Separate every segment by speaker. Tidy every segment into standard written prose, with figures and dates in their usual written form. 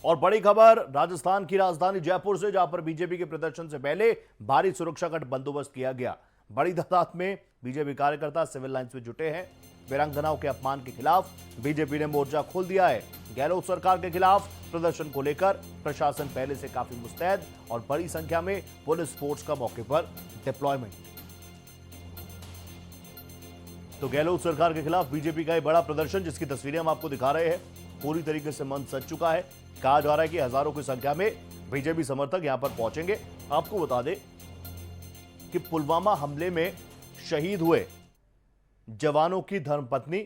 Speaker 1: और बड़ी खबर राजस्थान की राजधानी जयपुर से, जहां पर बीजेपी के प्रदर्शन से पहले भारी सुरक्षा का बंदोबस्त किया गया। बड़ी तादाद में बीजेपी कार्यकर्ता सिविल लाइंस में जुटे हैं। वीरांगनाओं के अपमान के खिलाफ बीजेपी ने मोर्चा खोल दिया है। गहलोत सरकार के खिलाफ प्रदर्शन को लेकर प्रशासन पहले से काफी मुस्तैद और बड़ी संख्या में पुलिस फोर्स का मौके पर डिप्लॉयमेंट। तो गहलोत सरकार के खिलाफ बीजेपी का एक बड़ा प्रदर्शन, जिसकी तस्वीरें हम आपको दिखा रहे हैं, पूरी तरीके से मन सज चुका है। कहा जा रहा है कि हजारों की संख्या में बीजेपी समर्थक यहां पर पहुंचेंगे। आपको बता दें कि पुलवामा हमले में शहीद हुए जवानों की धर्मपत्नी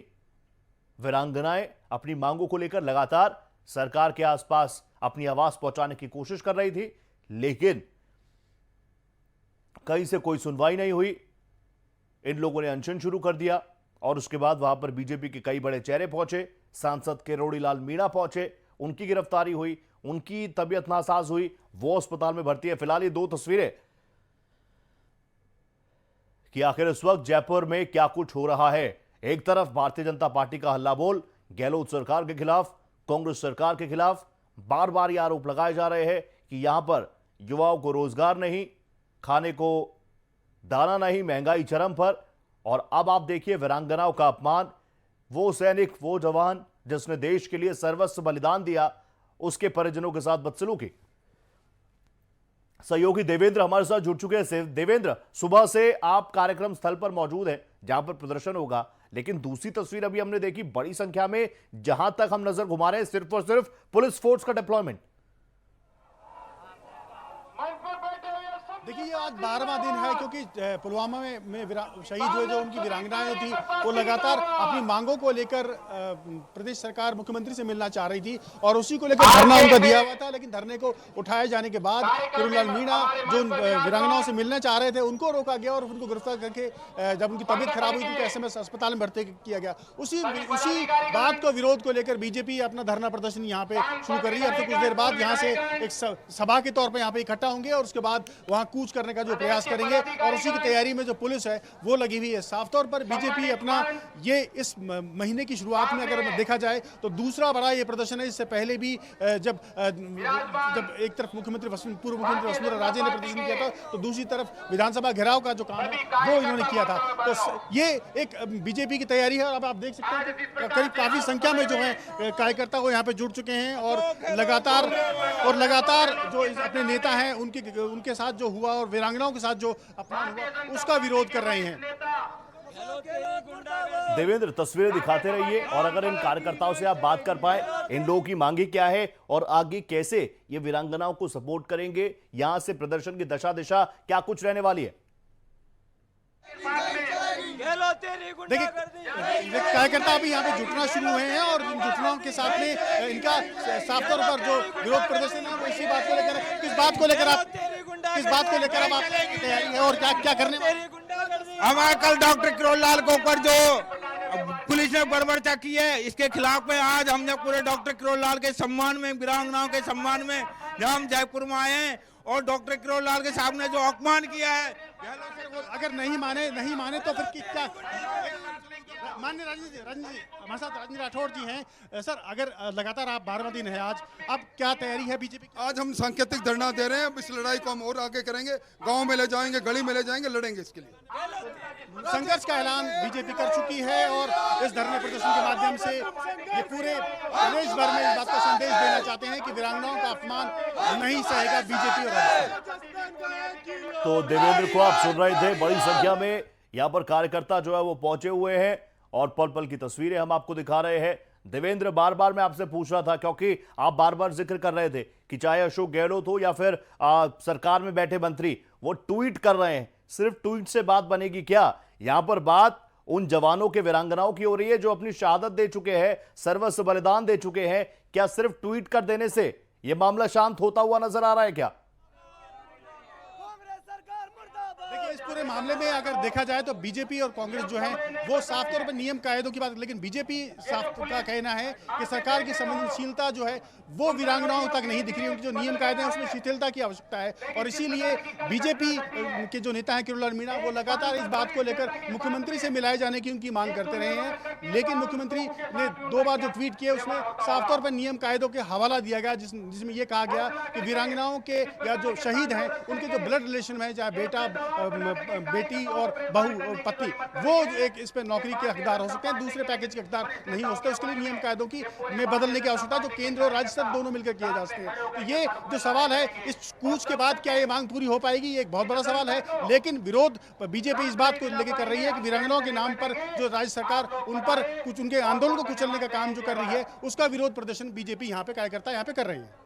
Speaker 1: वीरांगनाएं अपनी मांगों को लेकर लगातार सरकार के आसपास अपनी आवाज पहुंचाने की कोशिश कर रही थी, लेकिन कहीं से कोई सुनवाई नहीं हुई। इन लोगों ने अनशन शुरू कर दिया और उसके बाद वहां पर बीजेपी के कई बड़े चेहरे पहुंचे। सांसद किरोड़ीलाल मीणा पहुंचे, उनकी गिरफ्तारी हुई, उनकी तबीयत नासाज हुई, वो अस्पताल में भर्ती है। फिलहाल ये दो तस्वीरें कि आखिर इस वक्त जयपुर में क्या कुछ हो रहा है। एक तरफ भारतीय जनता पार्टी का हल्ला बोल गहलोत सरकार के खिलाफ, कांग्रेस सरकार के खिलाफ बार बार ये आरोप लगाए जा रहे हैं कि यहां पर युवाओं को रोजगार नहीं, खाने को दाना नहीं, महंगाई चरम पर। और अब आप देखिए वीरांगनाओं का अपमान। वो सैनिक, वो जवान जिसने देश के लिए सर्वस्व बलिदान दिया, उसके परिजनों के साथ बदसलूकी। सहयोगी देवेंद्र हमारे साथ जुड़ चुके हैं। देवेंद्र, सुबह से आप कार्यक्रम स्थल पर मौजूद हैं जहां पर प्रदर्शन होगा, लेकिन दूसरी तस्वीर अभी हमने देखी, बड़ी संख्या में जहां तक हम नजर घुमा रहे हैं सिर्फ और सिर्फ पुलिस फोर्स का डिप्लॉयमेंट।
Speaker 2: देखिए, ये आज 12वां दिन है क्योंकि पुलवामा में शहीद हुए जो उनकी वीरांगनाएं थी, वो लगातार अपनी मांगों को लेकर प्रदेश सरकार मुख्यमंत्री से मिलना चाह रही थी और उसी को लेकर धरना उनका दिया हुआ था। लेकिन धरने को उठाए जाने के बाद किरोड़ीलाल मीणा जो वीरांगनाओं से मिलना चाह रहे थे, उनको रोका गया और उनको गिरफ्तार करके जब उनकी तबीयत खराब हुई तो SMS अस्पताल में भर्ती किया गया। उसी बात को विरोध को लेकर बीजेपी अपना धरना प्रदर्शन यहाँ पे शुरू कर रही है। अब तो कुछ देर बाद यहाँ से एक सभा के तौर पर यहाँ पे इकट्ठा होंगे और उसके बाद वहाँ कूच करने का जो प्रयास करेंगे और उसी की तैयारी में जो पुलिस है वो लगी हुई है। साफ तौर पर बीजेपी अपना ये इस महीने की शुरुआत में अगर देखा जाए तो दूसरा बड़ा ये प्रदर्शन है। इससे पहले भी जब एक तरफ पूर्व मुख्यमंत्री वसुंधरा राजे ने प्रदर्शन किया था, तो दूसरी तरफ विधानसभा घेराव का जो काम है वो इन्होंने किया था। तो ये एक बीजेपी की तैयारी है। और अब आप देख सकते हैं कि करीब काफी संख्या में जो है कार्यकर्ता वो यहाँ पे जुड़ चुके हैं और लगातार जो अपने नेता हैं उनके साथ जो हुआ और वीरांगनाओं के साथ जो अपमान हुआ उसका विरोध कर रहे हैं।
Speaker 1: देवेंद्र, तस्वीरें दिखाते रहिए और अगर इन कार्यकर्ताओं से आप बात कर पाए, इन लोगों की मांगे क्या है और आगे कैसे ये वीरांगनाओं को सपोर्ट करेंगे, यहां से प्रदर्शन की दशा दिशा क्या कुछ रहने वाली है।
Speaker 2: देखिए, कार्यकर्ता अभी यहाँ पे जुटना शुरू हुए हैं और इन जुटनाओं के साथ में इनका साफ तौर पर जो विरोध प्रदर्शन है वो इसी बात को लेकर, किस बात को लेकर आप तैयारी है और क्या करने वाले?
Speaker 3: हमारे कल डॉक्टर किरोड़ीलाल के ऊपर जो पुलिस ने बर्बरता की है, इसके खिलाफ में आज हमने पूरे डॉक्टर किरोड़ीलाल के सम्मान में, वीरांगनाओं के सम्मान में जब हम जयपुर में आए हैं और डॉक्टर किरोड़ीलाल के सामने जो अपमान किया है,
Speaker 2: अगर नहीं माने तो फिर क्या? माननीय हमारे साथ राजनीति राठौड़ जी हैं। सर, अगर लगातार आप 12वां दिन है आज, अब क्या तैयारी है बीजेपी की?
Speaker 4: आज हम सांकेतिक धरना दे रहे हैं। अब इस लड़ाई को हम और आगे करेंगे, गांव में ले जाएंगे, गली में ले जाएंगे, लड़ेंगे इसके लिए।
Speaker 2: संघर्ष का ऐलान बीजेपी कर चुकी है और इस धरने प्रदर्शन के माध्यम से ये पूरे प्रदेश भर में इस बात का संदेश देना चाहते हैं कि वीरांगनाओं का अपमान नहीं सहेगा बीजेपी। और
Speaker 1: तो देवेंद्र को आप सुन रहे थे, बड़ी संख्या में यहां पर कार्यकर्ता जो है वो पहुंचे हुए हैं और पल पल की तस्वीरें हम आपको दिखा रहे हैं। देवेंद्र, बार बार मैं आपसे पूछ रहा था क्योंकि आप बार बार जिक्र कर रहे थे कि चाहे अशोक गहलोत हो या फिर सरकार में बैठे मंत्री, वो ट्वीट कर रहे हैं। सिर्फ ट्वीट से बात बनेगी क्या? यहां पर बात उन जवानों के, वीरांगनाओं की हो रही है जो अपनी शहादत दे चुके हैं, सर्वस्व बलिदान दे चुके हैं। क्या सिर्फ ट्वीट कर देने से यह मामला शांत होता हुआ नजर आ रहा है क्या?
Speaker 2: देखिए, इस पूरे मामले में अगर देखा जाए तो बीजेपी और कांग्रेस जो है वो साफ तौर पर नियम कायदों की बात, लेकिन बीजेपी साफ का कहना है कि सरकार की संवेदनशीलता जो है वो वीरांगनाओं तक नहीं दिख रही। उनके जो नियम कायदे हैं उसमें शिथिलता की आवश्यकता है और इसीलिए बीजेपी के जो नेता हैं किरोड़ीलाल मीणा वो लगातार इस बात को लेकर मुख्यमंत्री से मिलाए जाने की उनकी मांग करते रहे हैं। लेकिन मुख्यमंत्री ने 2 बार जो ट्वीट किए उसमें साफ तौर पर नियम कायदों के हवाला दिया गया, जिसमें यह कहा गया कि वीरांगनाओं के या जो शहीद हैं उनके जो ब्लड रिलेशन में चाहे बेटा बेटी और बहू पति, वो एक इस पर नौकरी के हकदार हो सकते हैं, दूसरे पैकेज के हकदार नहीं हो सकते। उसके लिए नियम कायदों की में बदलने की आवश्यकता है जो केंद्र और राज्य स्तर दोनों मिलकर किए जा सकते हैं। तो ये जो सवाल है इस कूच के बाद क्या ये मांग पूरी हो पाएगी, ये एक बहुत बड़ा सवाल है। लेकिन विरोध बीजेपी इस बात को लेकर कर रही है कि वीरांगनाओं के नाम पर जो राज्य सरकार उन पर कुछ उनके आंदोलन को कुचलने का काम जो कर रही है उसका विरोध प्रदर्शन बीजेपी यहाँ पे कार्यकर्ता यहाँ पे कर रही है।